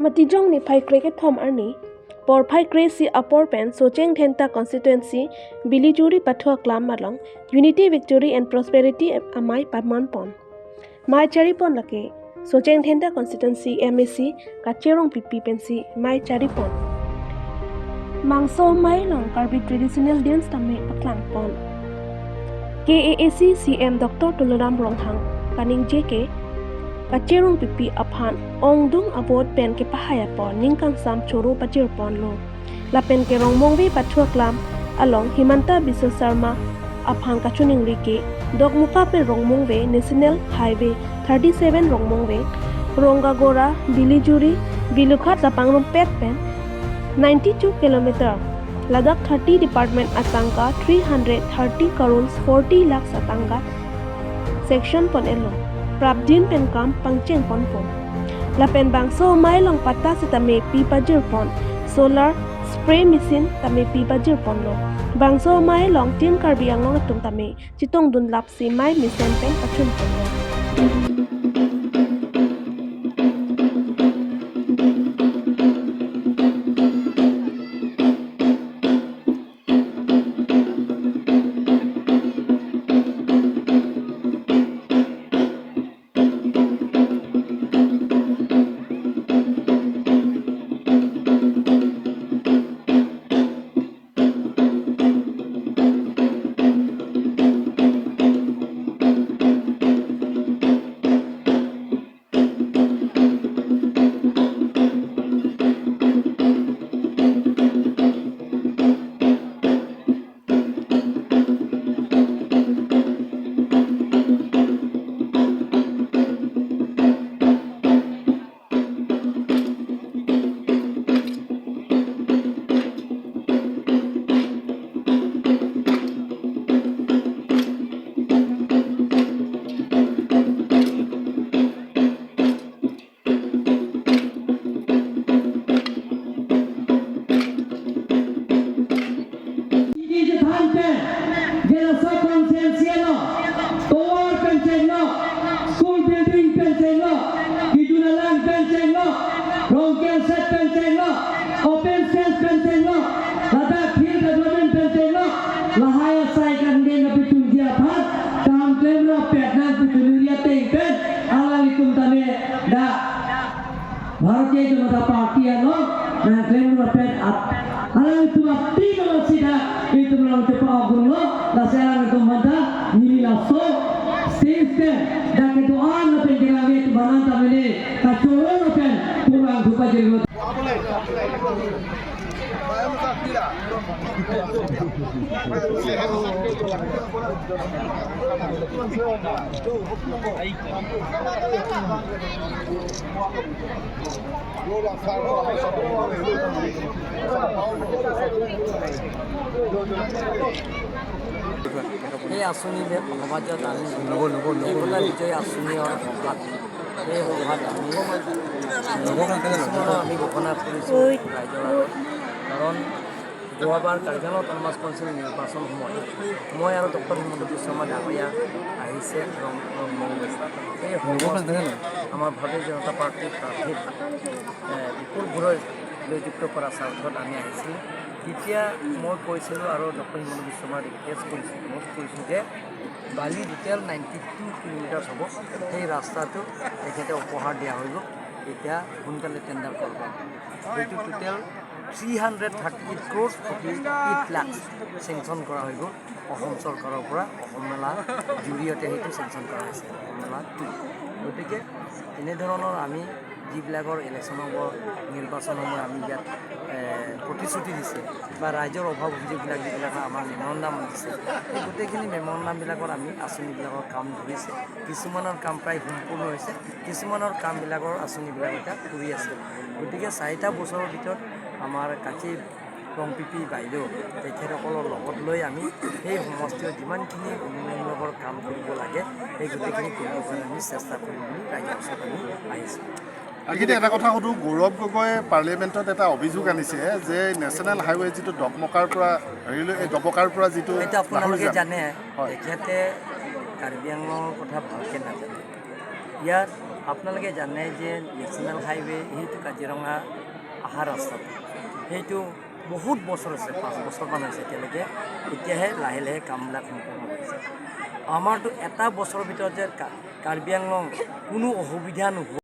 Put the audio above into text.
Matijong ni phai cricket thom arni por phai crazy upper pen socheng thenta constituency bilijuri pathwa klam malong unity victory and prosperity amai paman pon mai chari pon lake socheng thenta constituency MAC kacherong pipi pensi mai chari pon mangso mai long karbi traditional dance tame paklang pon KAAC CM Dr. Tuluram Ronghang kaning JK kacherong pipi aphan ongdung abot pen ke pahaya pon ningkang sam choro pachir pon lo la pen ke rongmongwe pathua klam along Himanta Biswa Sharma aphang kachuning rike dogmuka pen rongmongwe National Highway 37 rongmongwe Rongagora Bilijuri Bilukhat lapangrum pet pen 92 km Ladakh 30 department atangka 330 crores 40 lakhs atangka section pon elo Prabdin pen kam pangcheng pon pon la pen bangso mai long patta se tame pi pajir pon solar spray machine tame pi pajir pon lo bangso mai long tin karbi angong tum tame chitong dun lap si mai misen pen achun pon lo Bharatiya Janata Party ano na claim na pet at alam itu mati kalau sida itu melalui cepat agunglo dasar itu mata nililaso stesen dan kedoan na penjelame itu banan tamene kacoro na pen kurang rupa jelo এই আঁচনি সমাজত আমি এইবিলাক বিজয় আঁচনি সভাত এই সভাত আমি ঘোষণা কৰিছোঁ ৰাইজৰ আগত কাৰণ যোৱাবাৰ কাৰ্যালয় অট'নমাছ কাউন্সিল নিৰ্বাচন সময়ত মই আৰু ডক্টৰ হিমন্ত বিশ্ব শৰ্মা ডাঙৰীয়া আহিছে এই সময়ত আমাৰ ভাৰতীয় জনতা পাৰ্টীৰ প্ৰাৰ্থীক বিপুল ভোটৰ জয়যুক্ত কৰাৰ স্বাৰ্থত আমি আহিছিলোঁ তেতিয়া মই কৈছিলোঁ আৰু ডক্টৰ হিমন্ত বিশ্ব শৰ্মাক ৰিকুৱেষ্ট কৰিছিলোঁ মই কৈছোঁ যে বালি টোটেল 92 কিলোমিটাৰ হ'ব সেই ৰাস্তাটো তেখেতে উপহাৰ দিয়া হৈ গ'ল এতিয়া সোনকালে টেণ্ডাৰ কৰিব সেইটো টোটেল 330 crores 48 lakhs চেংচন কৰা হৈ গ'ল অসম চৰকাৰৰ পৰা অসম মেলা জৰিয়তে সেইটো চেংচন কৰা হৈছে অসম মেলা 2 গতিকে এনেধৰণৰ আমি যিবিলাকৰ ইলেকশ্যন হ'ব নিৰ্বাচন হ'ব আমি ইয়াত প্ৰতিশ্ৰুতি দিছে বা ৰাইজৰ অভাৱ অভিযোগবিলাক যিবিলাক আমাৰ মেমৰেণ্ডাম দিছে এই গোটেইখিনি মেমৰেণ্ডামবিলাকৰ আমি আঁচনিবিলাকৰ কাম ধৰিছে কিছুমানৰ কাম প্ৰায় সম্পূৰ্ণ হৈছে কিছুমানৰ কামবিলাকৰ আঁচনিবিলাক এতিয়া কৰি আছে গতিকে 4টা বছৰৰ ভিতৰত আমাৰ কাছি ৰং পিপি বাইদেউ তেখেতসকলৰ লগত লৈ আমি সেই সমষ্টিৰ যিমানখিনি উন্নয়নমূলকৰ কাম কৰিব লাগে সেই গোটেইখিনি কৰিব কাৰণে আমি চেষ্টা কৰিম বুলি ৰাইজৰ ওচৰত আমি আহিছোঁ আগতে এটা কথা সুধো গৌৰৱ গগৈ পাৰ্লিয়ামেণ্টত এটা অভিযোগ আনিছে যে নেশ্যনেল হাইৱে যিটো দকমকাৰ পৰা এই দবকাৰ পৰা যিটো এটা আপোনালোকে জানে তেখেতে কাৰ্বি আংলঙৰ কথা ভালকৈ নাজানে ইয়াত আপোনালোকে জানে যে নেশ্যনেল হাইৱে সেইটো কাজিৰঙা অহা ৰাস্তাটো সেইটো বহুত বছৰ আছে 5 বছৰমান হৈছে এতিয়ালৈকে এতিয়াহে লাহে লাহে কামবিলাক সম্পূৰ্ণ হৈছে আমাৰতো এটা বছৰৰ ভিতৰত যে কাৰ্বি আংলং কোনো অসুবিধা নোহোৱা